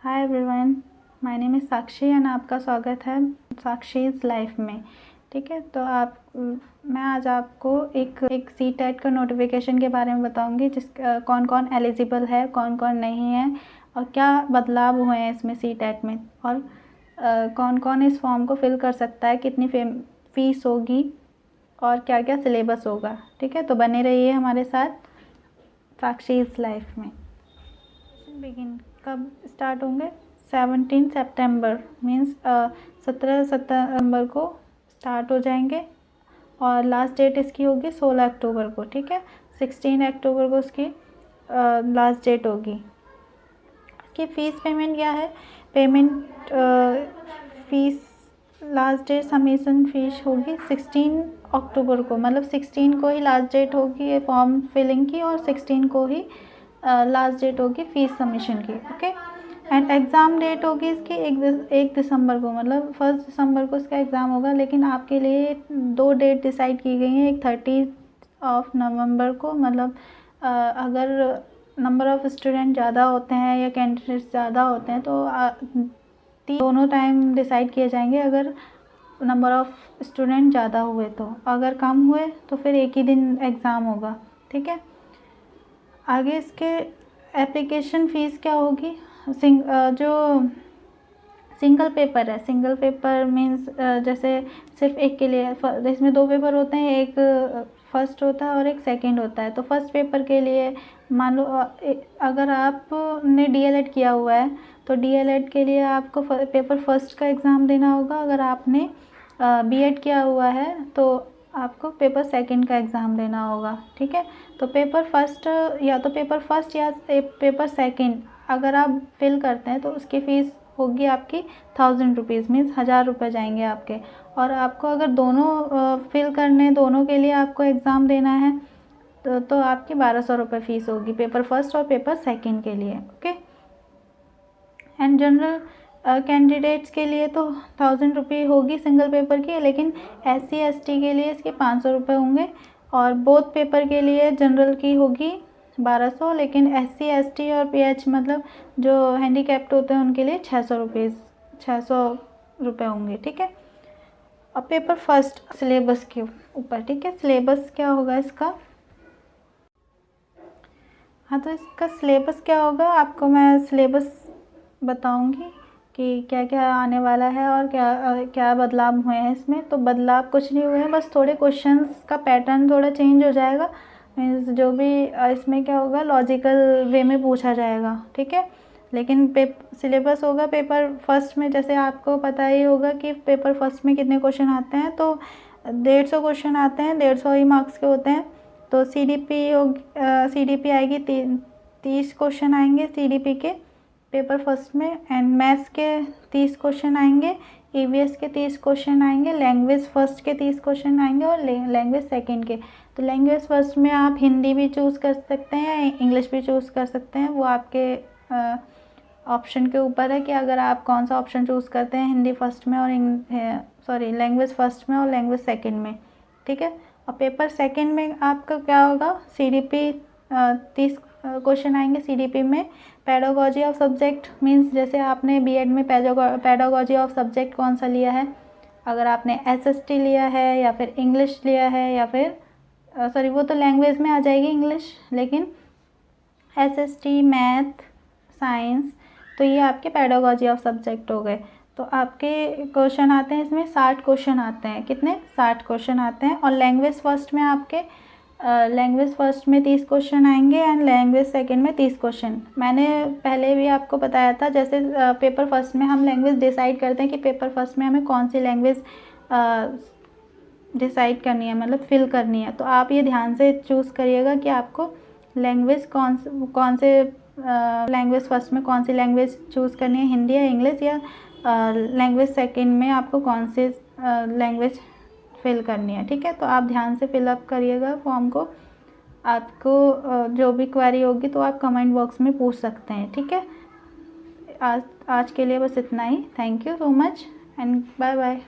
Hi everyone, my name is Sakshi and आपका स्वागत है साक्षीज़ लाइफ में। ठीक है, तो मैं आज आपको एक सी टेट का नोटिफिकेशन के बारे में बताऊंगी, कौन कौन एलिजिबल है, कौन कौन नहीं है और क्या बदलाव हुए हैं इसमें सी टेट में, और कौन कौन इस फॉर्म को फिल कर सकता है, कितनी फ़ीस होगी और क्या क्या सिलेबस होगा। ठीक है, तो बने रहिए हमारे साथ साक्षीज़ लाइफ में। बिगिन कब स्टार्ट होंगे? 17 सितंबर मीन्स 17 सितंबर को स्टार्ट हो जाएंगे और लास्ट डेट इसकी होगी 16 अक्टूबर को। ठीक है, 16 अक्टूबर को उसकी लास्ट डेट होगी। इसकी फ़ीस पेमेंट क्या है? Payment fees last date submission fees होगी 16 अक्टूबर को, मतलब 16 को ही लास्ट डेट होगी ये फॉर्म फिलिंग की और 16 को ही लास्ट डेट होगी फ़ीस सबमिशन की। ओके, एंड एग्ज़ाम डेट होगी इसकी 1 दिसंबर को, मतलब 1 दिसंबर को इसका एग्ज़ाम होगा। लेकिन आपके लिए 2 डेट डिसाइड की गई हैं, एक 30 नवंबर को, मतलब अगर नंबर ऑफ़ स्टूडेंट ज़्यादा होते हैं या कैंडिडेट्स ज़्यादा होते हैं तो दोनों टाइम डिसाइड किए जाएंगे अगर नंबर ऑफ़ स्टूडेंट ज़्यादा हुए तो। अगर कम हुए तो फिर एक ही दिन एग्ज़ाम होगा। ठीक है, आगे इसके एप्लीकेशन फ़ीस क्या होगी? जो सिंगल पेपर है, सिंगल पेपर मीन्स जैसे सिर्फ एक के लिए, इसमें 2 पेपर होते हैं, एक फर्स्ट होता है और एक सेकंड होता है। तो फर्स्ट पेपर के लिए मान लो अगर आपने डीएलएड किया हुआ है तो डीएलएड के लिए आपको पेपर फर्स्ट का एग्ज़ाम देना होगा। अगर आपने बीएड किया हुआ है तो आपको पेपर सेकंड का एग्ज़ाम देना होगा। ठीक है, तो पेपर फर्स्ट या पेपर सेकंड अगर आप फिल करते हैं तो उसकी फ़ीस होगी आपकी 1000 रुपीज़ मीन्स 1000 रुपये जाएंगे आपके। और आपको अगर दोनों फिल करने, दोनों के लिए आपको एग्ज़ाम देना है तो आपकी 1200 रुपये फ़ीस होगी, पेपर फर्स्ट और पेपर सेकंड के लिए। ओके, एंड जनरल कैंडिडेट्स के लिए तो 1000 रुपये होगी सिंगल पेपर की, लेकिन SC ST के लिए इसके 500 रुपये होंगे। और बोथ पेपर के लिए जनरल की होगी 1200, लेकिन SC ST और PH मतलब जो हैंडीकैप्ड होते हैं उनके लिए 600 रुपये होंगे। ठीक है, और पेपर फर्स्ट सिलेबस के ऊपर। ठीक है, सिलेबस क्या होगा इसका? हाँ, तो इसका सिलेबस क्या होगा आपको मैं सिलेबस बताऊंगी कि क्या क्या आने वाला है और क्या बदलाव हुए हैं इसमें। तो बदलाव कुछ नहीं हुए हैं, बस थोड़े क्वेश्चंस का पैटर्न थोड़ा चेंज हो जाएगा। मीन्स जो भी इसमें क्या होगा, लॉजिकल वे में पूछा जाएगा। ठीक है, लेकिन सिलेबस होगा पेपर फर्स्ट में, जैसे आपको पता ही होगा कि पेपर फर्स्ट में कितने क्वेश्चन आते हैं। तो 150 क्वेश्चन आते हैं, 150 ही मार्क्स के होते हैं। तो CDP आएगी, 30 क्वेश्चन आएंगे CDP के पेपर फर्स्ट में। एंड मैथ्स के 30 क्वेश्चन आएंगे, EVS के 30 क्वेश्चन आएंगे, लैंग्वेज फर्स्ट के 30 क्वेश्चन आएंगे और लैंग्वेज सेकंड के। तो लैंग्वेज फर्स्ट में आप हिंदी भी चूज़ कर सकते हैं या इंग्लिश भी चूज़ कर सकते हैं, वो आपके ऑप्शन के ऊपर है कि अगर आप कौन सा ऑप्शन चूज़ करते हैं, हिंदी फर्स्ट में और लैंग्वेज फर्स्ट में और लैंग्वेज सेकंड में। ठीक है, और पेपर सेकंड में आपका क्या होगा, CDP 30 क्वेश्चन आएंगे CDP में। पेडागोजी ऑफ सब्जेक्ट मीन्स जैसे आपने बीएड में पेडागोजी ऑफ सब्जेक्ट कौन सा लिया है, अगर आपने SST लिया है या फिर इंग्लिश लिया है या फिर वो तो लैंग्वेज में आ जाएगी इंग्लिश, लेकिन SST, मैथ, साइंस, तो ये आपके पेडागोजी ऑफ सब्जेक्ट हो गए। तो आपके क्वेश्चन आते हैं इसमें 60 क्वेश्चन आते हैं। कितने? 60 क्वेश्चन आते हैं। और लैंग्वेज फर्स्ट में आपके लैंग्वेज फर्स्ट में 30 क्वेश्चन आएंगे एंड लैंग्वेज सेकंड में 30 क्वेश्चन। मैंने पहले भी आपको बताया था, जैसे पेपर फर्स्ट में हम लैंग्वेज डिसाइड करते हैं कि पेपर फर्स्ट में हमें कौन सी लैंग्वेज डिसाइड करनी है, मतलब फिल करनी है। तो आप ये ध्यान से चूज़ करिएगा कि आपको लैंग्वेज कौन से लैंग्वेज फर्स्ट में कौन सी लैंग्वेज चूज़ करनी है, हिंदी या इंग्लिश, या लैंग्वेज सेकंड में आपको कौन सी लैंग्वेज फिल करनी है। ठीक है, तो आप ध्यान से फिलअप करिएगा फॉर्म को। आपको जो भी क्वेरी होगी तो आप कमेंट बॉक्स में पूछ सकते हैं। ठीक है, आज के लिए बस इतना ही। Thank you so much and bye bye.